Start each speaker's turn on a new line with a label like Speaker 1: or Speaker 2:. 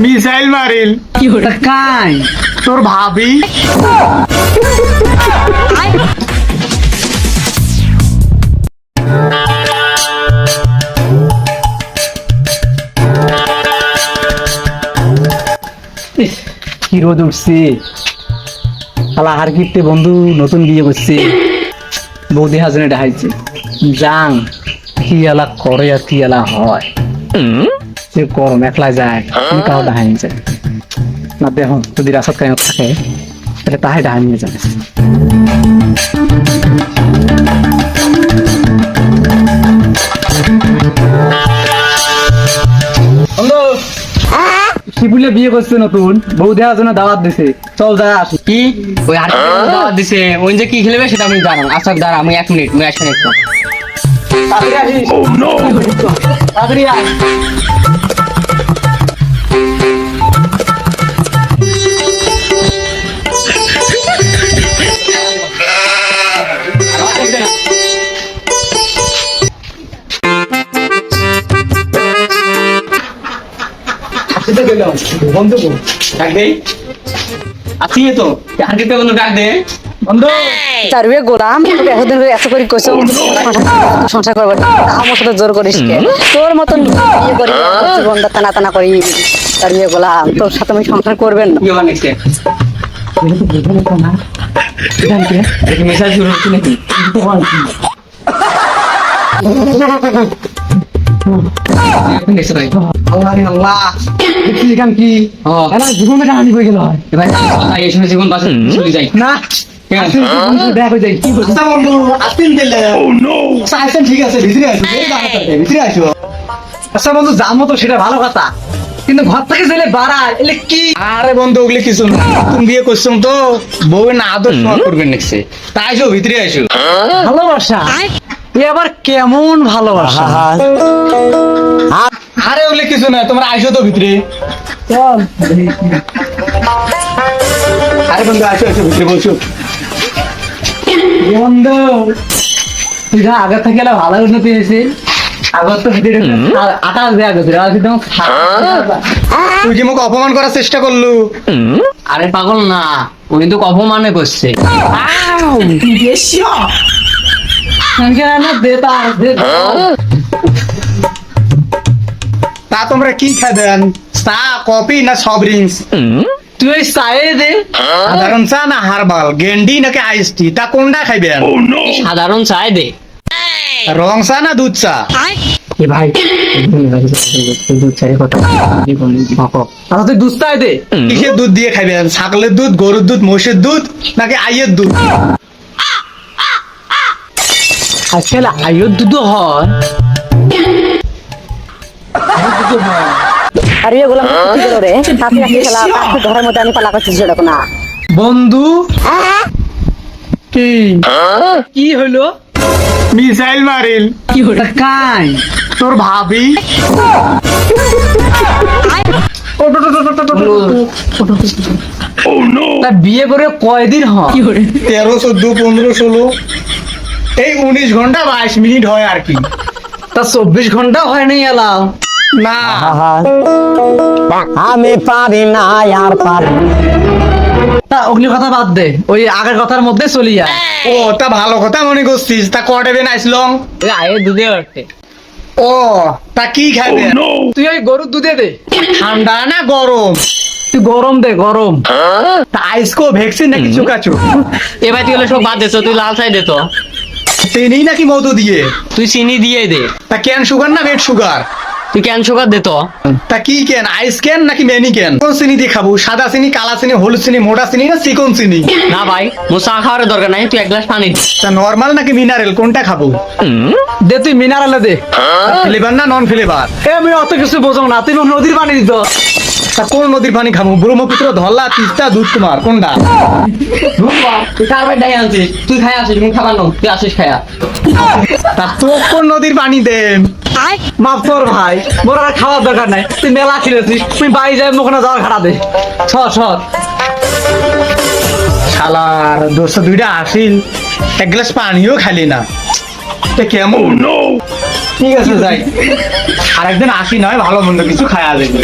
Speaker 1: Missile মারিল কি হটা কাই তোর ভাবি কি রোদ উঠছে শালা হার কিপটে বন্ধু নতুন বিয়ে করছে বৌদি হাজনে ডাহাইছে যাং কি এলা করে আর কি এলা হয় সে গরম একলা যায় কাউ ডাহাই নিয়ে যায় না দেখুন যদি রাসাত কায়ত থাকে তাহলে তাহাই ডাহাই নিয়ে যায় শিবুলে বিয়ে করছে নতুন বউ দেওয়ার জন্য দাওয়াত দিছে চল যা আসি
Speaker 2: কি ওই আর দাওয়াত দিছে ওই যে কি খেলবে সেটা আমি জানো আচ্ছা দাঁড়া আমি 1 মিনিট আমি আসেন একটু
Speaker 1: তাড়াতাড়ি আসিস তাড়াতাড়ি আয় বন্ধু
Speaker 2: ডাক দে আছি তো আর কি বন্ধু ডাক দে
Speaker 1: বন্ধু
Speaker 3: তারবে গোলাম এতদিন এত করে কইছো সংসার করবো আমার সাথে জোর করিস কে? তোর মতন বিয়ে করি জীবনটা টানা টানা করি তারবে গোলাম তোর সাথে আমি সংসার করবেন না
Speaker 2: কি হবে নেক্সট দেখি মেসেজ শুরু হচ্ছে নাকি নেক্সট ভাই
Speaker 1: আল্লাহ রে আল্লাহ দেখছিস কাম কি এলা জীবনে কাহিনী হয়ে গেল হয়
Speaker 2: ভাই এই সময় জীবন বাঁচা চলে যাই
Speaker 1: না দেখ হয়ে যায় কি বলছিস বন্ধু আসতেন দিলে ও নো আসতেন ঠিক আছে ভিতরে আসো ভিতরে আসো আচ্ছা বন্ধু জানো তো সেটা ভালো কথা কিন্তু ঘর থেকে জেলে বাড়ায় এলে কি আরে বন্ধু ওগুলি কিছু না তুমি বিয়ে করছো তো বউ না আদর সহ করবেন নেক্সে তাই আসো ভিতরে আসো ভালোবাসা এ আবার কেমন ভালোবাসা আরে ওগুলি কিছু না তোমরা আসো তো ভিতরে চল আরে বন্ধু আসো আসো ভিতরে বসো বন্ধু তুই যা আগে থেকে এলা ভালো উন্নতি হয়েছে আগত তো ভিতরে আকাশ দেয়া গেছে একদম তুই কি মুখে অপমান করার চেষ্টা করলু
Speaker 2: আরে পাগল না ও কিন্তু অপমানে করছে
Speaker 1: তা তোমরা কি খাবেন চা কফি না সব ড্রিঙ্কস তুই ওই চায়ে দে সাধারণ চা না হারবাল গেন্ডি নাকি আইস টি তা কোনটা খাইবেন
Speaker 2: সাধারণ চাই দে
Speaker 1: রং চা না দুধ চা
Speaker 2: এ ভাই দুধ চাই কথা
Speaker 1: তাহলে তুই দুধ চাই দে কিসের দুধ দিয়ে খাইবেন ছাগলের দুধ গরুর দুধ মোষের দুধ নাকি আইয়ের দুধ আজকাল আইয়ের দুধ হয়
Speaker 3: আর ইয়ে গোলাম কি করো রে হাতে রাখি খেলা কাছে ঘরের মধ্যে আমি পালা করছি সেটা না
Speaker 1: বন্ধু কি কি হলো মিসাইল মারিল কি হলো কাই তোর ভাবি তা বিয়ে করে কয়দিন হয় 13, 14, 15, 16 এই 19 ঘন্টা 22 মিনিট হয় আর কি তা 24 ঘন্টা হয় নাই এলাও না
Speaker 4: আমি পারি না আর পারি
Speaker 1: তা অগ্নি কথা বাদ দে ওই আগের কথার মধ্যে চলি যায় ও তা ভালো কথা মনে করছিস তা কটে বেন আইসলং
Speaker 2: আয়ে দুধে ওঠে
Speaker 1: ও তা কি খাবে তুই ওই গরুর দুধে দে ঠান্ডা না গরম তুই গরম দে গরম তা আইসকো ভ্যাকসিন নাকি চুকাচু
Speaker 2: এবার তুই হলে সব বাদ দেছো তুই লাল চাই দে তো
Speaker 1: চিনি নাকি মধু দিয়ে
Speaker 2: তুই চিনি দিয়ে দে
Speaker 1: তা ক্যান সুগার না বেড সুগার
Speaker 2: তুই ক্যান সুগার দে তো
Speaker 1: তা কি ক্যান আইস ক্যান নাকি মেনি ক্যান কোন চিনি দিয়ে খাবো সাদা চিনি কালা চিনি হলুদ চিনি মোটা চিনি না চিকন চিনি
Speaker 2: না ভাই মোর চা খাওয়ার দরকার নাই তুই 1 গ্লাস পানি দে
Speaker 1: তা নরমাল নাকি মিনারেল কোনটা খাবো দে তুই মিনারেল দে ফ্লেভার না নন ফ্লেভার এ আমি অত কিছু বোঝাও না তুই নদীর পানি দিত তা কোন নদীর পানি খাবো ব্রহ্মপুত্র ধরলা তিস্তা দুধ কুমার কোনটা
Speaker 2: তুই কারবার ডাই আনছিস তুই খাই আসিস মুখ খাবার নো তুই আসিস খায়া
Speaker 1: তা তো কোন নদীর পানি দে মাফ কর ভাই মোর আর খাওয়ার দরকার নাই তুই মেলা খেলেছিস তুই বাড়ি যাই মুখ না যাওয়ার খাড়া দে সর শালার 202টা আসিল 1 গ্লাস পানিও খালি না এটা কেমন ঠিক আছে যাই আরেকদিন আসি নয় ভালো মন্দ কিছু খায়া দেবে